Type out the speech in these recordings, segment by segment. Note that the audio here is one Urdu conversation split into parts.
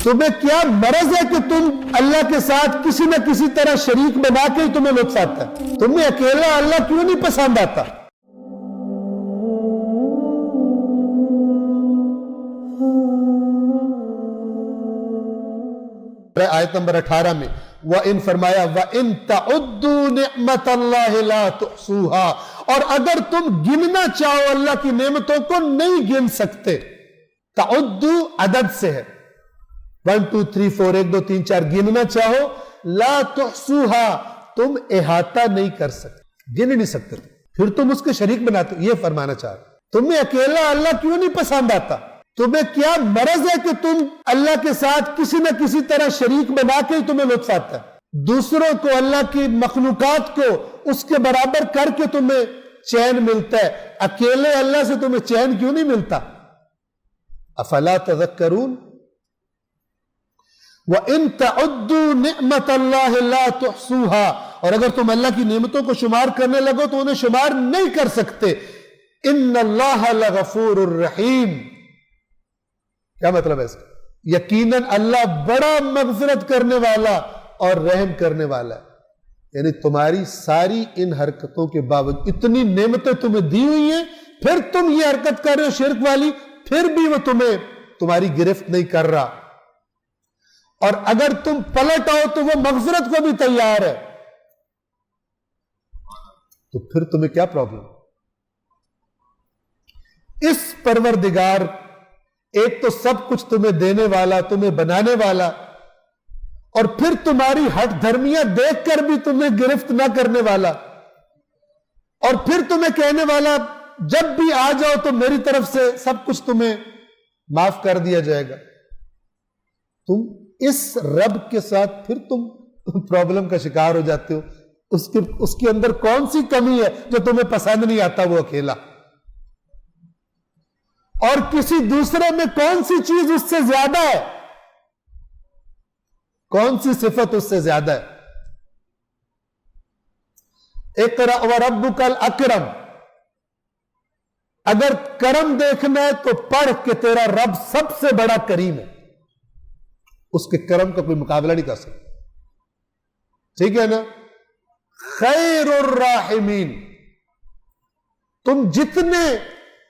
تمہیں کیا مرض ہے کہ تم اللہ کے ساتھ کسی نہ کسی طرح شریک بنا کے ہی تمہیں لطف آتا ہے؟ تمہیں اکیلا اللہ کیوں نہیں پسند آتا؟ آیت نمبر 18 میں وَإِن فرمایا وَإِن تَعُدُّوا نِعْمَةَ اللَّهِ لَا تُحْصُوهَا، اور اگر تم گننا چاہو اللہ کی نعمتوں کو نہیں گن سکتے۔ تعدو عدد سے ہے، 1 2 3 4 1 2 3 4 گننا چاہو، لا تحصوها تم احاطہ نہیں کر سکتے، گن نہیں سکتے، پھر تم اس کے شریک بناتے ہو۔ یہ فرمانا چاہ رہے تمہیں اکیلا اللہ کیوں نہیں پسند آتا؟ تمہیں کیا مرض ہے کہ تم اللہ کے ساتھ کسی نہ کسی طرح شریک بنا کے ہی تمہیں لطف آتا ہے؟ دوسروں کو، اللہ کی مخلوقات کو اس کے برابر کر کے تمہیں چین ملتا ہے، اکیلے اللہ سے تمہیں چین کیوں نہیں ملتا؟ افلا تذکرون وَإِن تَعُدُّوا نِعْمَةَ اللَّهِ لَا تُحْصُوهَا، اور اگر تم اللہ کی نعمتوں کو شمار کرنے لگو تو انہیں شمار نہیں کر سکتے۔ إِنَّ اللَّهَ لَغَفُورٌ رَحِيمٌ، کیا مطلب ہے اس کا؟ یقیناً اللہ بڑا مغفرت کرنے والا اور رحم کرنے والا ہے۔ یعنی تمہاری ساری ان حرکتوں کے باوجود، اتنی نعمتیں تمہیں دی ہوئی ہیں، پھر تم یہ حرکت کر رہے ہو شرک والی، پھر بھی وہ تمہاری گرفت نہیں کر رہا، اور اگر تم پلٹ آؤ تو وہ مغفرت کو بھی تیار ہے، تو پھر تمہیں کیا پرابلم؟ اس پروردگار، ایک تو سب کچھ تمہیں دینے والا، تمہیں بنانے والا، اور پھر تمہاری ہٹ دھرمیاں دیکھ کر بھی تمہیں گرفت نہ کرنے والا، اور پھر تمہیں کہنے والا جب بھی آ جاؤ تو میری طرف سے سب کچھ تمہیں معاف کر دیا جائے گا۔ تم اس رب کے ساتھ پھر تم پرابلم کا شکار ہو جاتے ہو۔ اس کے اندر کون سی کمی ہے جو تمہیں پسند نہیں آتا وہ اکیلا؟ اور کسی دوسرے میں کون سی چیز اس سے زیادہ ہے؟ کون سی صفت اس سے زیادہ ہے؟ اقرأ وربک الاکرم، اگر کرم دیکھنا ہے تو پڑھ کہ تیرا رب سب سے بڑا کریم ہے، اس کے کرم کا کوئی مقابلہ نہیں کر سکتا، ٹھیک ہے نا؟ خیر الراحمین، تم جتنے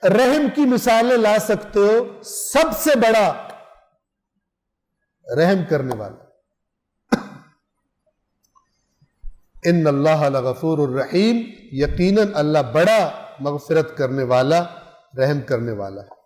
رحم کی مثالیں لا سکتے ہو، سب سے بڑا رحم کرنے والا۔ ان اللہ لغفور الرحیم، یقیناً اللہ بڑا مغفرت کرنے والا، رحم کرنے والا ہے۔